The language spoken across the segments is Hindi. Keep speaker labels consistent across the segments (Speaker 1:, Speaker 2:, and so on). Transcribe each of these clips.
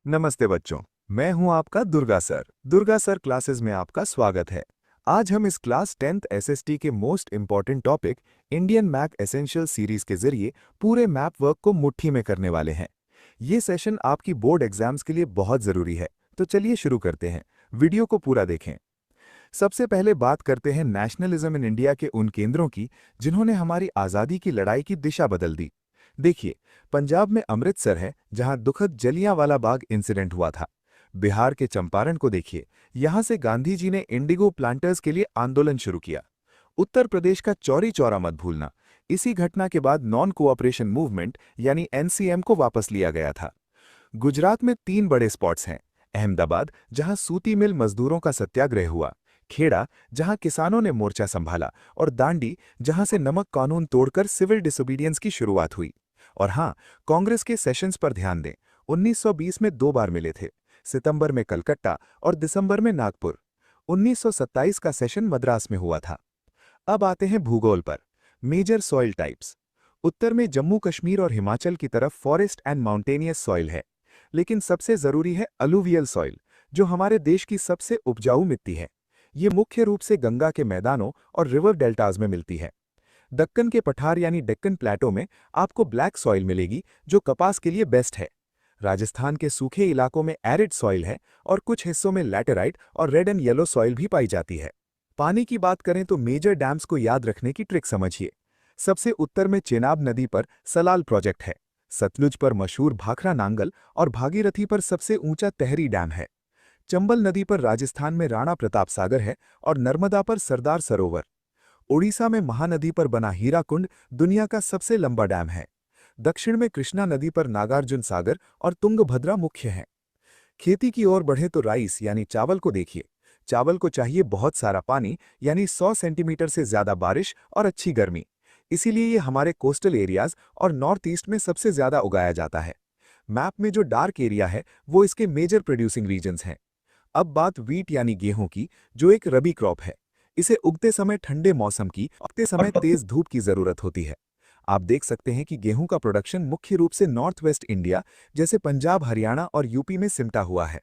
Speaker 1: नमस्ते बच्चों। मैं हूं आपका Durga sir. Durga sir classes में आपका स्वागत है। आज हम इस क्लास 10th एसएसटी के most important topic Indian map essential series के जरिए पूरे मैप वर्क को मुट्ठी में करने वाले हैं। ये सेशन आपकी बोर्ड एग्जाम्स के लिए बहुत जरूरी है, तो चलिए शुरू करते हैं। वीडियो को पूरा देखें। सबसे पहले बात करते हैं नेशनलिज्म इन इंडिया के उन केंद्रों की जिन्होंने हमारी आज़ादी की लड़ाई की दिशा बदल दी। देखिए, पंजाब में अमृतसर है, जहां दुखद जलियांवाला बाग इंसिडेंट हुआ था। बिहार के चंपारण को देखिए, यहां से गांधी जी ने इंडिगो प्लांटर्स के लिए आंदोलन शुरू किया। उत्तर प्रदेश का चौरी चौरा मत भूलना, इसी घटना के बाद नॉन कोऑपरेशन मूवमेंट यानी एनसीएम को वापस लिया गया था। गुजरात में 3 बड़े स्पॉट्स हैं। अहमदाबाद, जहां सूती मिल मजदूरों का सत्याग्रह हुआ, खेड़ा, जहां किसानों ने मोर्चा संभाला, और दांडी, जहां से नमक कानून तोड़कर सिविल डिसोबीडियंस की शुरुआत हुई। और हां, कांग्रेस के सेशंस पर ध्यान दें। 1920 में 2 बार मिले थे, सितंबर में कलकत्ता और दिसंबर में नागपुर। 1927 का सेशन मद्रास में हुआ था। अब आते हैं भूगोल पर। Major soil types. उत्तर में जम्मू कश्मीर और हिमाचल की तरफ फॉरेस्ट एंड माउंटेनियस सॉइल है, लेकिन सबसे जरूरी है अलुवियल सॉइल, जो हमारे देश की सबसे उपजाऊ मिट्टी है। ये मुख्य रूप से गंगा के मैदानों और रिवर डेल्टाज में मिलती है। दक्कन के पठार यानी डेक्कन प्लेटो में आपको ब्लैक सॉइल मिलेगी, जो कपास के लिए बेस्ट है। राजस्थान के सूखे इलाकों में एरिड सॉइल है और कुछ हिस्सों में लैटेराइट और रेड एंड येलो सॉइल भी पाई जाती है। पानी की बात करें तो मेजर डैम्स को याद रखने की ट्रिक समझिए। सबसे उत्तर में चेनाब नदी पर सलाल प्रोजेक्ट है, सतलुज पर मशहूर भाखड़ा नांगल और भागीरथी पर सबसे ऊंचा तहरी डैम है। चंबल नदी पर राजस्थान में राणा प्रताप सागर है और नर्मदा पर सरदार सरोवर। ओडिशा में महानदी पर बना हीराकुंड दुनिया का सबसे लंबा डैम है। दक्षिण में कृष्णा नदी पर नागार्जुन सागर और तुंगभद्रा मुख्य हैं। खेती की ओर बढ़े तो राइस यानी चावल को देखिए। चावल को चाहिए बहुत सारा पानी, यानी 100 सेंटीमीटर से ज्यादा बारिश और अच्छी गर्मी। इसीलिए ये हमारे कोस्टल एरियाज और नॉर्थ ईस्ट में सबसे ज्यादा उगाया जाता है। मैप में जो डार्क एरिया है वो इसके मेजर प्रोड्यूसिंग रीजन्स हैं। अब बात वीट यानी गेहूं की, जो एक रबी क्रॉप है। इसे उगते समय ठंडे मौसम की, उगते समय तेज धूप की जरूरत होती है। आप देख सकते हैं कि गेहूं का प्रोडक्शन मुख्य रूप से नॉर्थ वेस्ट इंडिया जैसे पंजाब, हरियाणा और यूपी में सिमटा हुआ है।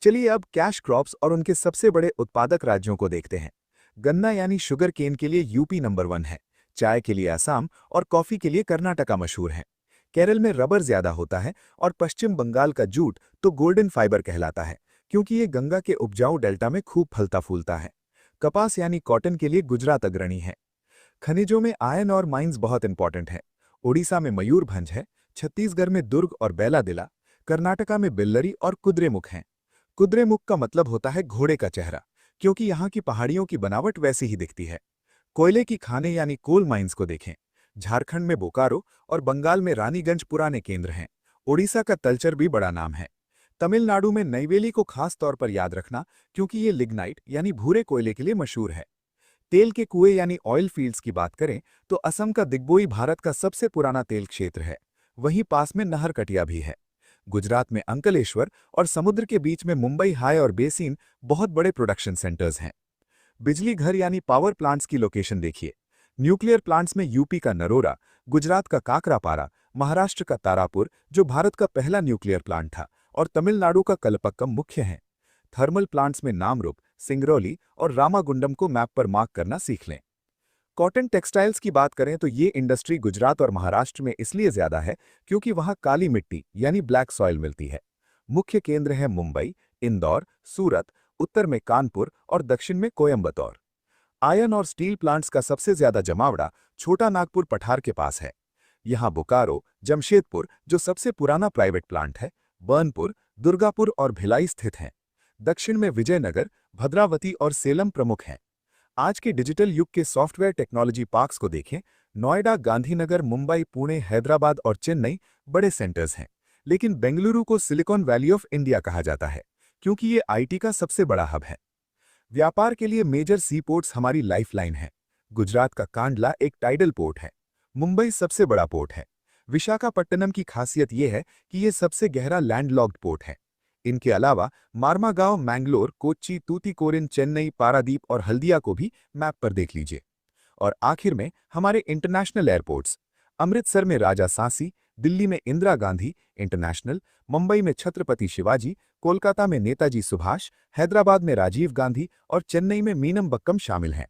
Speaker 1: चलिए अब कैश क्रॉप्स और उनके सबसे बड़े उत्पादक राज्यों को देखते हैं। गन्ना यानी शुगर केन के लिए यूपी नंबर 1 है। चाय के लिए असम और कॉफी के लिए कर्नाटका मशहूर है। केरल में रबर ज्यादा होता है और पश्चिम बंगाल का जूट तो गोल्डन फाइबर कहलाता है, क्योंकि ये गंगा के उपजाऊ डेल्टा में खूब फलता फूलता है। कपास यानी कॉटन के लिए गुजरात अग्रणी है। खनिजों में आयन और माइंस बहुत इंपॉर्टेंट हैं। ओडिशा में मयूरभंज है, छत्तीसगढ़ में दुर्ग और बेलादिला, कर्नाटका में बिल्लरी और कुद्रेमुख हैं। कुद्रेमुख का मतलब होता है घोड़े का चेहरा, क्योंकि यहाँ की पहाड़ियों की बनावट वैसी ही दिखती है। कोयले की खानें यानी कोल माइंस को देखें। झारखंड में बोकारो और बंगाल में रानीगंज पुराने केंद्र हैं। ओडिशा का तलचर भी बड़ा नाम है। तमिलनाडु में नईवेली को खास तौर पर याद रखना, क्योंकि ये लिग्नाइट यानी भूरे कोयले के लिए मशहूर है। तेल के कुएं यानी ऑयल फील्ड्स की बात करें तो असम का दिग्बोई भारत का सबसे पुराना तेल क्षेत्र है। वहीं पास में नहरकटिया भी है। गुजरात में अंकलेश्वर और समुद्र के बीच में मुंबई हाई और बेसिन बहुत बड़े प्रोडक्शन सेंटर्स हैं। बिजली घर यानी पावर प्लांट्स की लोकेशन देखिए। न्यूक्लियर प्लांट्स में यूपी का नरोरा, गुजरात का काकरापारा, महाराष्ट्र का तारापुर जो भारत का पहला न्यूक्लियर प्लांट था, और तमिलनाडु का कलपक्कम मुख्य हैं। थर्मल प्लांट्स में नामरुप, सिंगरौली और रामागुंडम को मैप पर मार्क करना सीख लें। कॉटन टेक्सटाइल्स की बात करें तो ये इंडस्ट्री गुजरात और महाराष्ट्र में इसलिए ज्यादा है क्योंकि वहां काली मिट्टी यानी ब्लैक सॉइल मिलती है। मुख्य केंद्र हैं मुंबई, इंदौर, सूरत, उत्तर में कानपुर और दक्षिण में कोयंबतौर। आयरन और स्टील प्लांट्स का सबसे ज्यादा जमावड़ा छोटा नागपुर पठार के पास है। यहाँ बोकारो, जमशेदपुर जो सबसे पुराना प्राइवेट प्लांट है, बर्नपुर, दुर्गापुर और भिलाई स्थित हैं। दक्षिण में विजयनगर, भद्रावती और सेलम प्रमुख हैं। आज के डिजिटल युग के सॉफ्टवेयर टेक्नोलॉजी पार्क्स को देखें। नोएडा, गांधीनगर, मुंबई, पुणे, हैदराबाद और चेन्नई बड़े सेंटर्स हैं, लेकिन बेंगलुरु को सिलिकॉन वैली ऑफ इंडिया कहा जाता है, क्योंकि ये आईटी का सबसे बड़ा हब है। व्यापार के लिए मेजर सी पोर्ट्स हमारी लाइफलाइन है। गुजरात का कांडला एक टाइडल पोर्ट है। मुंबई सबसे बड़ा पोर्ट है। विशाखापट्टनम की खासियत यह है कि यह सबसे गहरा लैंडलॉक्ड पोर्ट है। इनके अलावा मार्मागांव, मैंगलोर, कोच्चि, तूतीकोरिन, चेन्नई, पारादीप और हल्दिया को भी मैप पर देख लीजिए। और आखिर में हमारे इंटरनेशनल एयरपोर्ट्स। अमृतसर में राजा सांसी, दिल्ली में इंदिरा गांधी इंटरनेशनल, मुंबई में छत्रपति शिवाजी, कोलकाता में नेताजी सुभाष, हैदराबाद में राजीव गांधी और चेन्नई में मीनमबक्कम शामिल हैं।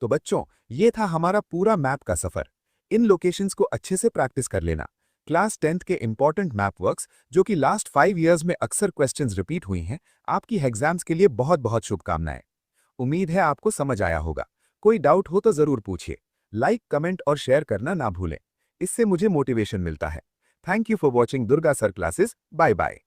Speaker 1: तो बच्चों, ये था हमारा पूरा मैप का सफर। इन लोकेशंस को अच्छे से प्रैक्टिस कर लेना। क्लास 10th के इंपॉर्टेंट मैप वर्क्स, जो कि लास्ट 5 इयर्स में अक्सर क्वेश्चंस रिपीट हुई हैं, आपकी एग्जाम्स के लिए बहुत बहुत शुभकामनाएं। उम्मीद है आपको समझ आया होगा। कोई डाउट हो तो जरूर पूछिए। लाइक, कमेंट और शेयर करना ना भूलें। इससे मुझे मोटिवेशन मिलता है। Thank you for watching Durga sir classes. Bye bye.